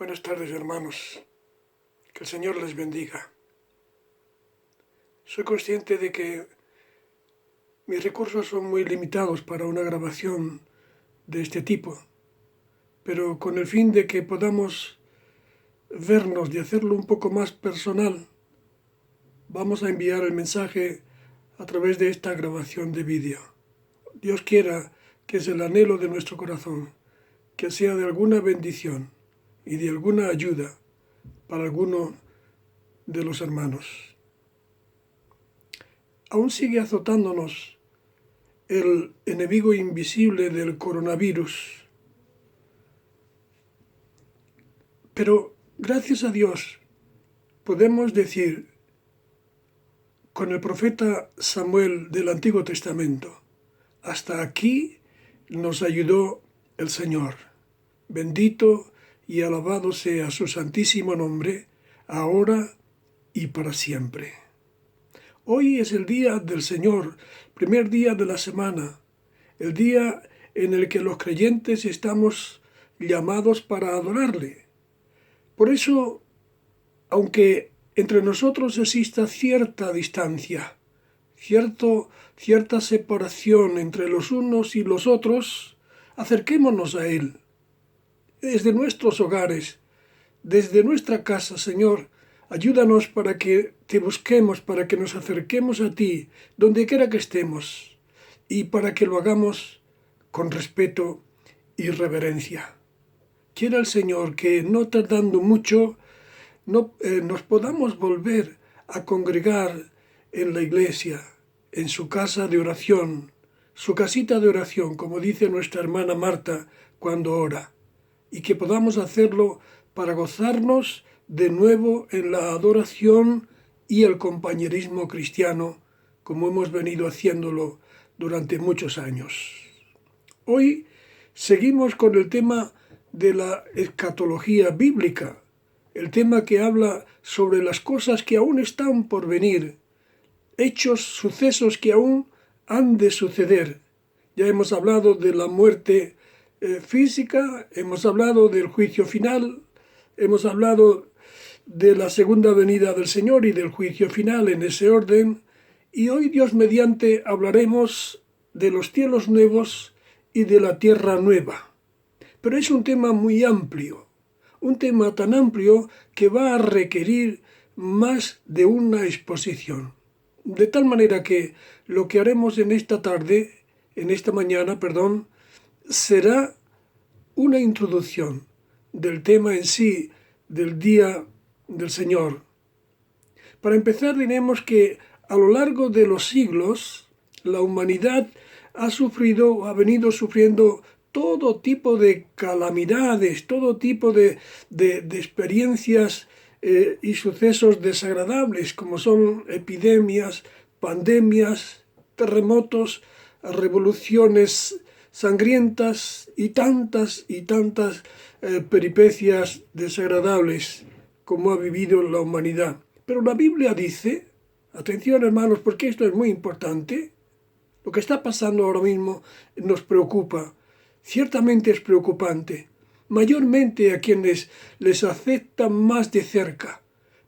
Buenas tardes, hermanos. Que el Señor les bendiga. Soy consciente de que mis recursos son muy limitados para una grabación de este tipo, pero con el fin de que podamos vernos y hacerlo un poco más personal, vamos a enviar el mensaje a través de esta grabación de vídeo. Dios quiera que es el anhelo de nuestro corazón, que sea de alguna bendición y de alguna ayuda para alguno de los hermanos. Aún sigue azotándonos el enemigo invisible del coronavirus, pero gracias a Dios podemos decir con el profeta Samuel del Antiguo Testamento: hasta aquí nos ayudó el Señor. Bendito y alabado sea su santísimo nombre, ahora y para siempre. Hoy es el día del Señor, primer día de la semana, el día en el que los creyentes estamos llamados para adorarle. Por eso, aunque entre nosotros exista cierta distancia, cierta separación entre los unos y los otros, acerquémonos a Él. Desde nuestros hogares, desde nuestra casa, Señor, ayúdanos para que te busquemos, para que nos acerquemos a ti, donde quiera que estemos, y para que lo hagamos con respeto y reverencia. Quiera el Señor que, no tardando mucho, nos podamos volver a congregar en la iglesia, en su casa de oración, su casita de oración, como dice nuestra hermana Marta cuando ora, y que podamos hacerlo para gozarnos de nuevo en la adoración y el compañerismo cristiano, como hemos venido haciéndolo durante muchos años. Hoy seguimos con el tema de la escatología bíblica, el tema que habla sobre las cosas que aún están por venir, hechos, sucesos que aún han de suceder. Ya hemos hablado de la muerte física, hemos hablado del juicio final, hemos hablado de la segunda venida del Señor y del juicio final en ese orden, y hoy, Dios mediante, hablaremos de los cielos nuevos y de la tierra nueva. Pero es un tema muy amplio, un tema tan amplio que va a requerir más de una exposición. De tal manera que lo que haremos en esta mañana, será una introducción del tema en sí del día del Señor. Para empezar, diremos que a lo largo de los siglos la humanidad ha venido sufriendo todo tipo de calamidades, todo tipo de experiencias y sucesos desagradables, como son epidemias, pandemias, terremotos, revoluciones sangrientas y tantas peripecias desagradables como ha vivido la humanidad. Pero la Biblia dice, atención hermanos, porque esto es muy importante, lo que está pasando ahora mismo nos preocupa, ciertamente es preocupante, mayormente a quienes les afecta más de cerca,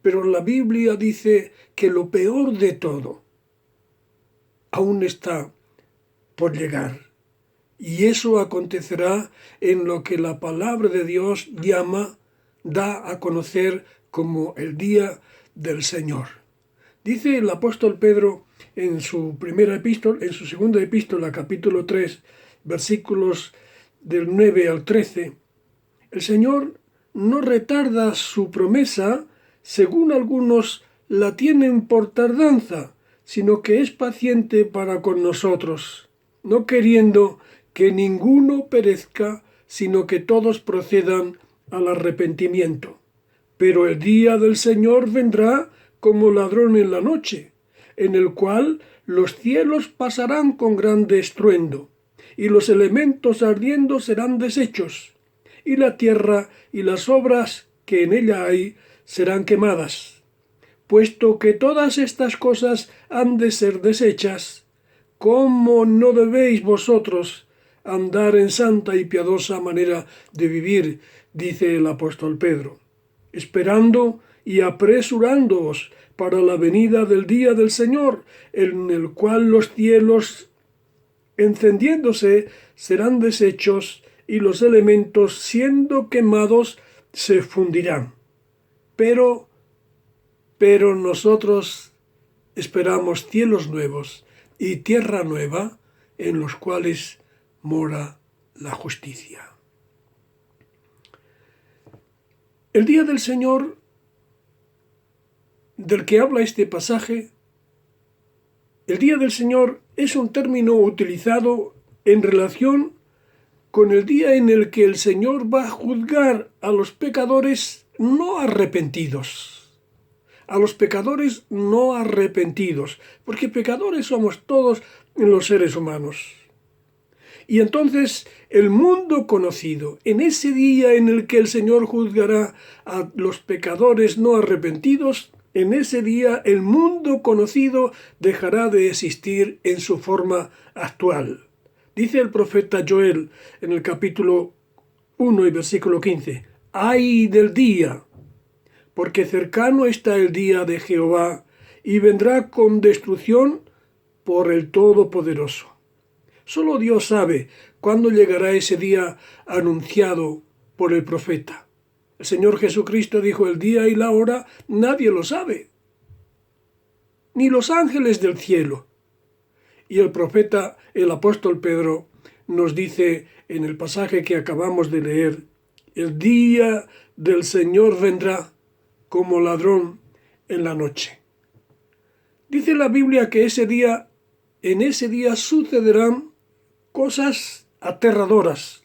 pero la Biblia dice que lo peor de todo aún está por llegar. Y eso acontecerá en lo que la palabra de Dios da a conocer como el día del Señor. Dice el apóstol Pedro en su segunda epístola, capítulo 3, versículos del 9 al 13, el Señor no retarda su promesa, según algunos la tienen por tardanza, sino que es paciente para con nosotros, no queriendo que ninguno perezca, sino que todos procedan al arrepentimiento. Pero el día del Señor vendrá como ladrón en la noche, en el cual los cielos pasarán con grande estruendo, y los elementos ardiendo serán deshechos, y la tierra y las obras que en ella hay serán quemadas. Puesto que todas estas cosas han de ser deshechas, ¿cómo no debéis vosotros andar en santa y piadosa manera de vivir, dice el apóstol Pedro, esperando y apresurándoos para la venida del día del Señor, en el cual los cielos, encendiéndose, serán deshechos y los elementos, siendo quemados, se fundirán. Pero nosotros esperamos cielos nuevos y tierra nueva, en los cuales mora la justicia. El día del Señor, del que habla este pasaje, el día del Señor es un término utilizado en relación con el día en el que el Señor va a juzgar a los pecadores no arrepentidos. A los pecadores no arrepentidos, porque pecadores somos todos los seres humanos. Y entonces el mundo conocido, en ese día en el que el Señor juzgará a los pecadores no arrepentidos, en ese día el mundo conocido dejará de existir en su forma actual. Dice el profeta Joel en el capítulo 1 y versículo 15, ¡ay del día! Porque cercano está el día de Jehová, y vendrá con destrucción por el Todopoderoso. Solo Dios sabe cuándo llegará ese día anunciado por el profeta. El Señor Jesucristo dijo: el día y la hora nadie lo sabe, ni los ángeles del cielo. Y el profeta, el apóstol Pedro, nos dice en el pasaje que acabamos de leer: el día del Señor vendrá como ladrón en la noche. Dice la Biblia que en ese día sucederán cosas aterradoras,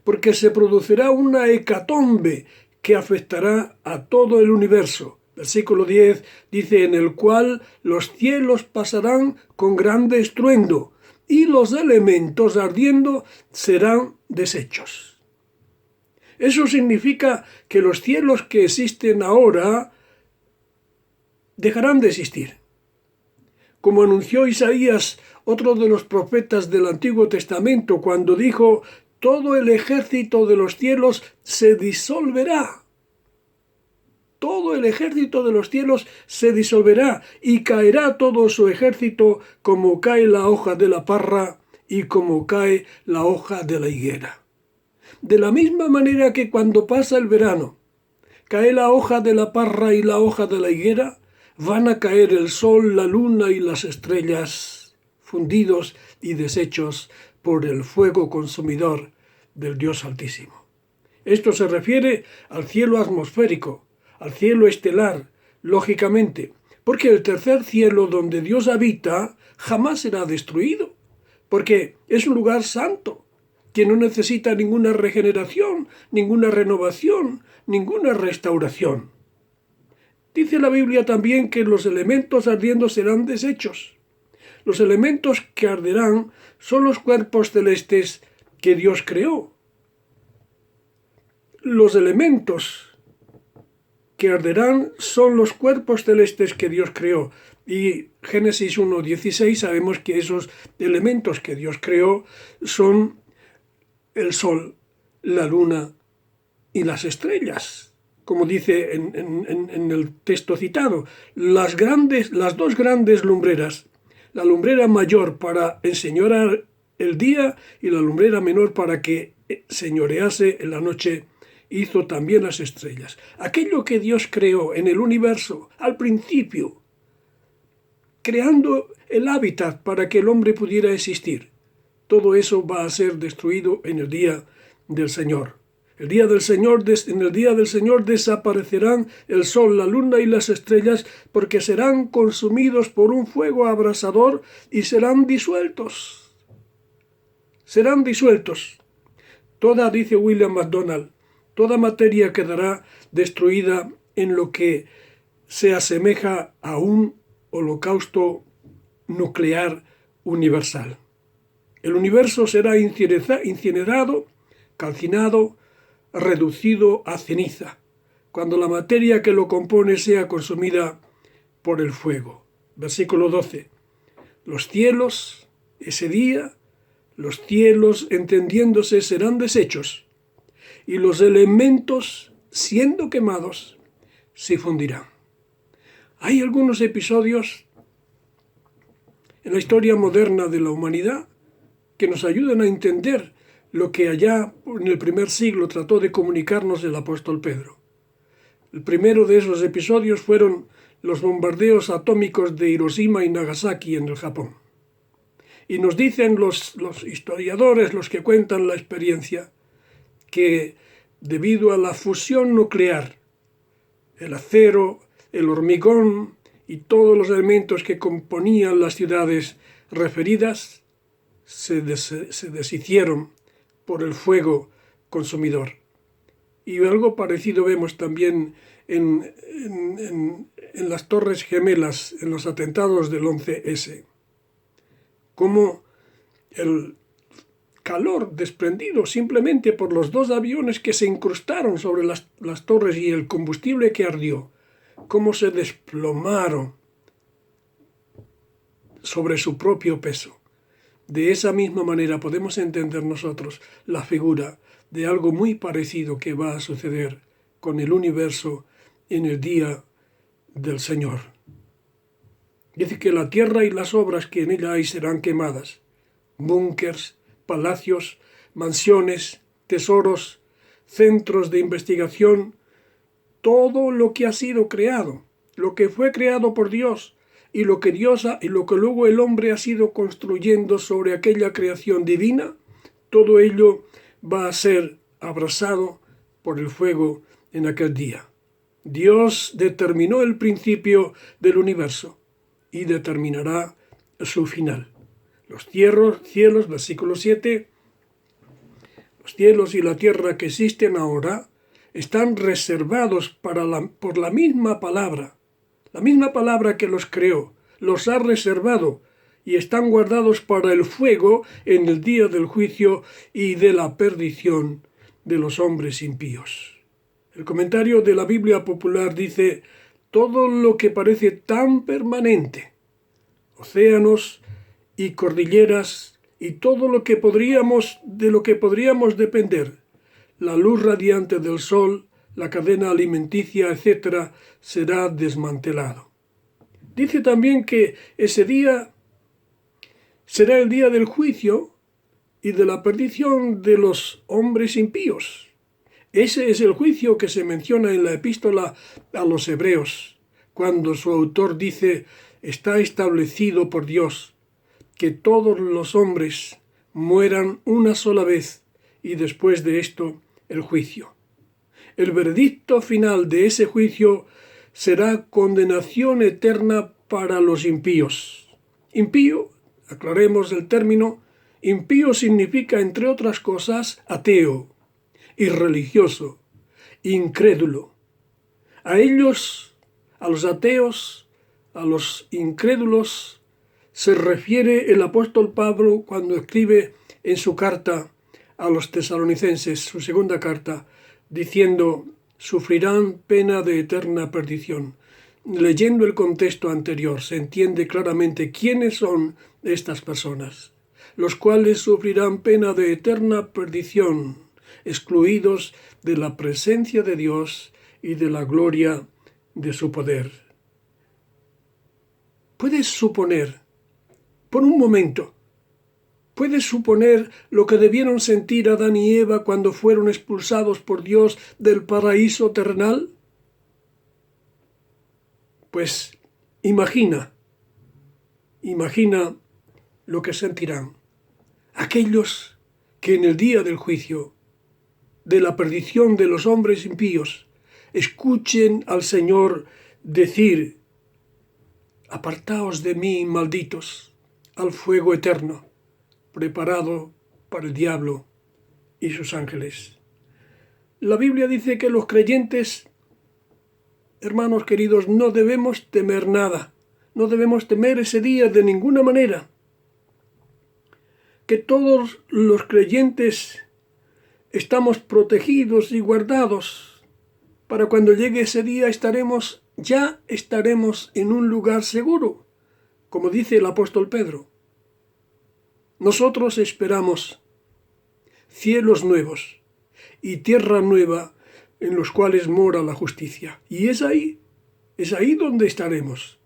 porque se producirá una hecatombe que afectará a todo el universo. Versículo 10 dice: en el cual los cielos pasarán con grande estruendo, y los elementos ardiendo serán deshechos. Eso significa que los cielos que existen ahora dejarán de existir. Como anunció Isaías, otro de los profetas del Antiguo Testamento, cuando dijo: todo el ejército de los cielos se disolverá. Todo el ejército de los cielos se disolverá y caerá todo su ejército como cae la hoja de la parra y como cae la hoja de la higuera. De la misma manera que cuando pasa el verano, cae la hoja de la parra y la hoja de la higuera, van a caer el sol, la luna y las estrellas, fundidos y deshechos por el fuego consumidor del Dios Altísimo. Esto se refiere al cielo atmosférico, al cielo estelar, lógicamente, porque el tercer cielo donde Dios habita jamás será destruido, porque es un lugar santo, que no necesita ninguna regeneración, ninguna renovación, ninguna restauración. Dice la Biblia también que los elementos ardiendo serán deshechos. Los elementos que arderán son los cuerpos celestes que Dios creó. Los elementos que arderán son los cuerpos celestes que Dios creó. Y Génesis 1:16 sabemos que esos elementos que Dios creó son el sol, la luna y las estrellas, como dice en el texto citado. Las dos grandes lumbreras, la lumbrera mayor para enseñorear el día y la lumbrera menor para que señorease en la noche, hizo también las estrellas. Aquello que Dios creó en el universo al principio, creando el hábitat para que el hombre pudiera existir, todo eso va a ser destruido en el día del Señor. En el día del Señor desaparecerán el sol, la luna y las estrellas, porque serán consumidos por un fuego abrasador y serán disueltos. Serán disueltos. Dice William MacDonald, toda materia quedará destruida en lo que se asemeja a un holocausto nuclear universal. El universo será incinerado, calcinado, reducido a ceniza, cuando la materia que lo compone sea consumida por el fuego. Versículo 12. Los cielos, ese día, Los cielos, entendiéndose, serán deshechos, y los elementos, siendo quemados, se fundirán. Hay algunos episodios en la historia moderna de la humanidad que nos ayudan a entender lo que allá en el primer siglo trató de comunicarnos el apóstol Pedro. El primero de esos episodios fueron los bombardeos atómicos de Hiroshima y Nagasaki en el Japón. Y nos dicen los historiadores, los que cuentan la experiencia, que debido a la fusión nuclear, el acero, el hormigón y todos los elementos que componían las ciudades referidas se deshicieron por el fuego consumidor. Y algo parecido vemos también en las Torres Gemelas, en los atentados del 11S. Como el calor desprendido simplemente por los dos aviones que se incrustaron sobre las torres y el combustible que ardió, cómo se desplomaron sobre su propio peso. De esa misma manera podemos entender nosotros la figura de algo muy parecido que va a suceder con el universo en el día del Señor. Dice que la tierra y las obras que en ella hay serán quemadas. Búnkers, palacios, mansiones, tesoros, centros de investigación, todo lo que ha sido creado, lo que fue creado por Dios y lo que luego el hombre ha sido construyendo sobre aquella creación divina, todo ello va a ser abrasado por el fuego en aquel día. Dios determinó el principio del universo y determinará su final. Los cielos, versículo 7, los cielos y la tierra que existen ahora están reservados por la misma palabra que los creó, los ha reservado y están guardados para el fuego en el día del juicio y de la perdición de los hombres impíos. El comentario de la Biblia popular dice: todo lo que parece tan permanente, océanos y cordilleras y todo lo que podríamos depender, la luz radiante del sol, la cadena alimenticia, etc., será desmantelado. Dice también que ese día será el día del juicio y de la perdición de los hombres impíos. Ese es el juicio que se menciona en la epístola a los Hebreos, cuando su autor dice: está establecido por Dios que todos los hombres mueran una sola vez y después de esto el juicio. El veredicto final de ese juicio será condenación eterna para los impíos. Impío, aclaremos el término, impío significa, entre otras cosas, ateo, irreligioso, incrédulo. A ellos, a los ateos, a los incrédulos, se refiere el apóstol Pablo cuando escribe en su carta a los tesalonicenses, su segunda carta, diciendo: sufrirán pena de eterna perdición. Leyendo el contexto anterior se entiende claramente quiénes son estas personas, los cuales sufrirán pena de eterna perdición, excluidos de la presencia de Dios y de la gloria de su poder. ¿Puedes suponer, por un momento, lo que debieron sentir Adán y Eva cuando fueron expulsados por Dios del paraíso terrenal? Pues imagina lo que sentirán aquellos que en el día del juicio, de la perdición de los hombres impíos, escuchen al Señor decir: apartaos de mí, malditos, al fuego eterno, preparado para el diablo y sus ángeles. La Biblia dice que los creyentes, hermanos queridos, no debemos temer nada, no debemos temer ese día de ninguna manera. Que todos los creyentes estamos protegidos y guardados. Para cuando llegue ese día estaremos en un lugar seguro, como dice el apóstol Pedro. Nosotros esperamos cielos nuevos y tierra nueva en los cuales mora la justicia. Y es ahí donde estaremos,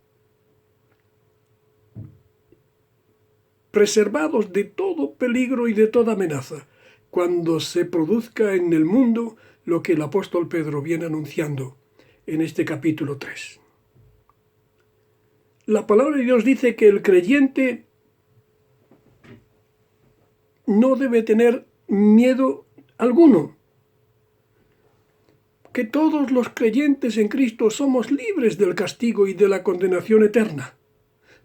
preservados de todo peligro y de toda amenaza, cuando se produzca en el mundo lo que el apóstol Pedro viene anunciando en este capítulo 3. La palabra de Dios dice que el creyente no debe tener miedo alguno, que todos los creyentes en Cristo somos libres del castigo y de la condenación eterna,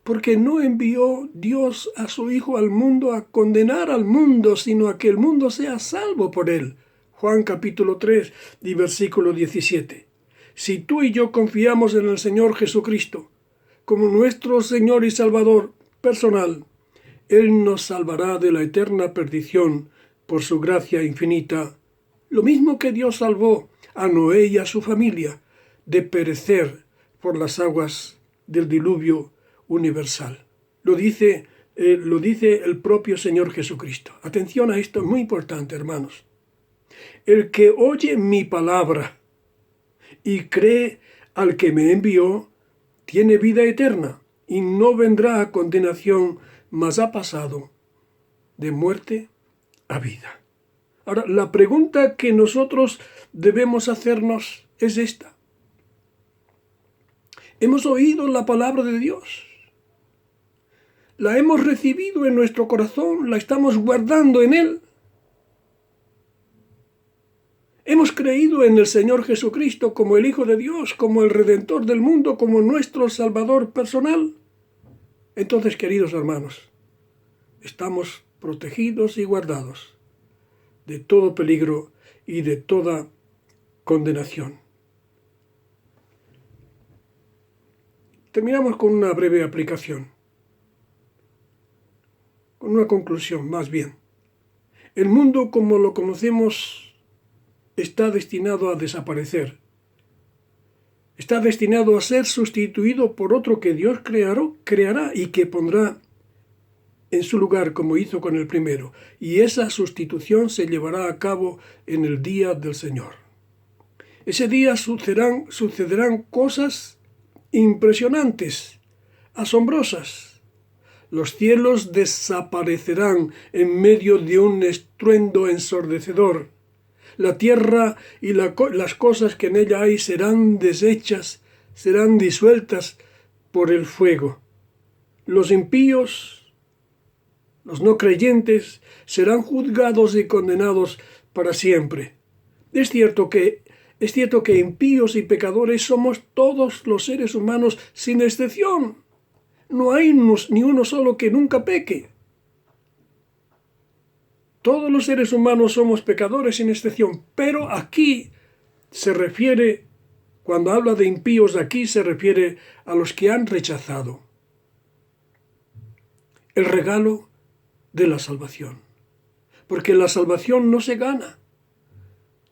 porque no envió Dios a su Hijo al mundo a condenar al mundo, sino a que el mundo sea salvo por él. Juan capítulo 3 y versículo 17. Si tú y yo confiamos en el Señor Jesucristo como nuestro Señor y Salvador personal, Él nos salvará de la eterna perdición por su gracia infinita, lo mismo que Dios salvó a Noé y a su familia de perecer por las aguas del diluvio universal. Lo dice el propio Señor Jesucristo. Atención a esto, muy importante, hermanos. El que oye mi palabra y cree al que me envió, tiene vida eterna y no vendrá a condenación, mas ha pasado de muerte a vida. Ahora, la pregunta que nosotros debemos hacernos es esta. ¿Hemos oído la palabra de Dios? ¿La hemos recibido en nuestro corazón? ¿La estamos guardando en Él? ¿Hemos creído en el Señor Jesucristo como el Hijo de Dios, como el Redentor del mundo, como nuestro Salvador personal? Entonces, queridos hermanos, estamos protegidos y guardados de todo peligro y de toda condenación. Terminamos con una breve aplicación, con una conclusión más bien. El mundo como lo conocemos está destinado a desaparecer. Está destinado a ser sustituido por otro que Dios creará y que pondrá en su lugar como hizo con el primero. Y esa sustitución se llevará a cabo en el día del Señor. Ese día sucederán cosas impresionantes, asombrosas. Los cielos desaparecerán en medio de un estruendo ensordecedor. La tierra y las cosas que en ella hay serán deshechas, serán disueltas por el fuego. Los impíos, los no creyentes, serán juzgados y condenados para siempre. Es cierto que impíos y pecadores somos todos los seres humanos sin excepción. No hay ni uno solo que nunca peque. Todos los seres humanos somos pecadores sin excepción, pero aquí se refiere, cuando habla de impíos, aquí se refiere a los que han rechazado el regalo de la salvación. Porque la salvación no se gana,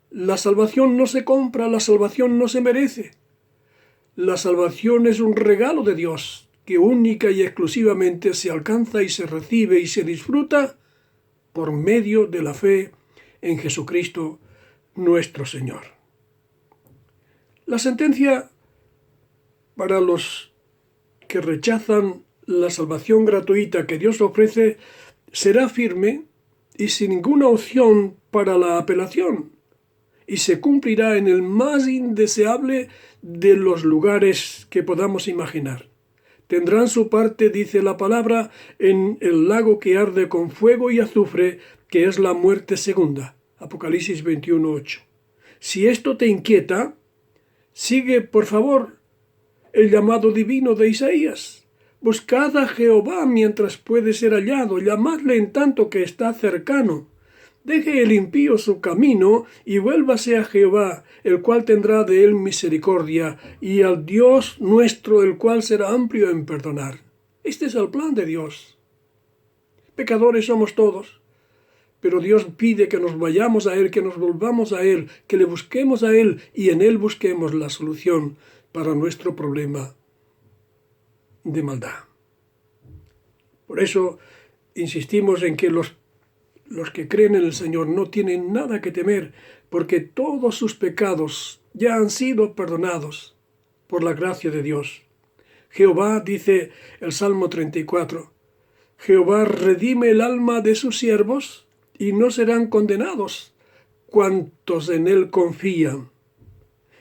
la salvación no se compra, la salvación no se merece. La salvación es un regalo de Dios que única y exclusivamente se alcanza y se recibe y se disfruta por medio de la fe en Jesucristo nuestro Señor. La sentencia para los que rechazan la salvación gratuita que Dios ofrece será firme y sin ninguna opción para la apelación, y se cumplirá en el más indeseable de los lugares que podamos imaginar. Tendrán su parte, dice la palabra, en el lago que arde con fuego y azufre, que es la muerte segunda. Apocalipsis 21:8. Si esto te inquieta, sigue, por favor, el llamado divino de Isaías. Buscad a Jehová mientras puede ser hallado, llamadle en tanto que está cercano. Deje el impío su camino y vuélvase a Jehová, el cual tendrá de él misericordia, y al Dios nuestro, el cual será amplio en perdonar. Este es el plan de Dios. Pecadores somos todos, pero Dios pide que nos vayamos a Él, que nos volvamos a Él, que le busquemos a Él y en Él busquemos la solución para nuestro problema de maldad. Por eso insistimos en que los que creen en el Señor no tienen nada que temer, porque todos sus pecados ya han sido perdonados por la gracia de Dios. Jehová, dice el Salmo 34, Jehová redime el alma de sus siervos y no serán condenados cuantos en él confían.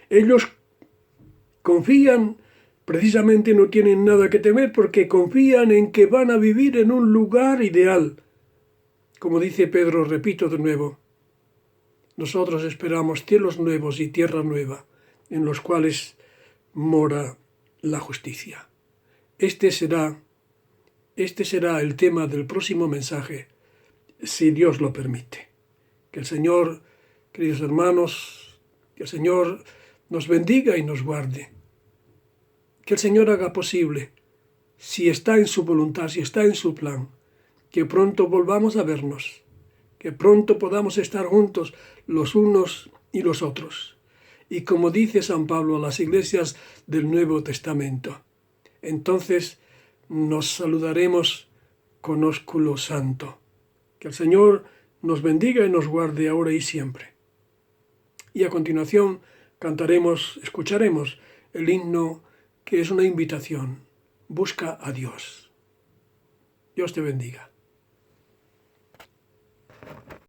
Ellos confían, precisamente no tienen nada que temer porque confían en que van a vivir en un lugar ideal. Como dice Pedro, repito de nuevo, nosotros esperamos cielos nuevos y tierra nueva, en los cuales mora la justicia. Este será el tema del próximo mensaje, si Dios lo permite. Que el Señor, queridos hermanos, que el Señor nos bendiga y nos guarde. Que el Señor haga posible, si está en su voluntad, si está en su plan, que pronto volvamos a vernos, que pronto podamos estar juntos los unos y los otros. Y como dice San Pablo a las iglesias del Nuevo Testamento, entonces nos saludaremos con ósculo santo. Que el Señor nos bendiga y nos guarde ahora y siempre. Y a continuación escucharemos el himno que es una invitación. Busca a Dios. Dios te bendiga.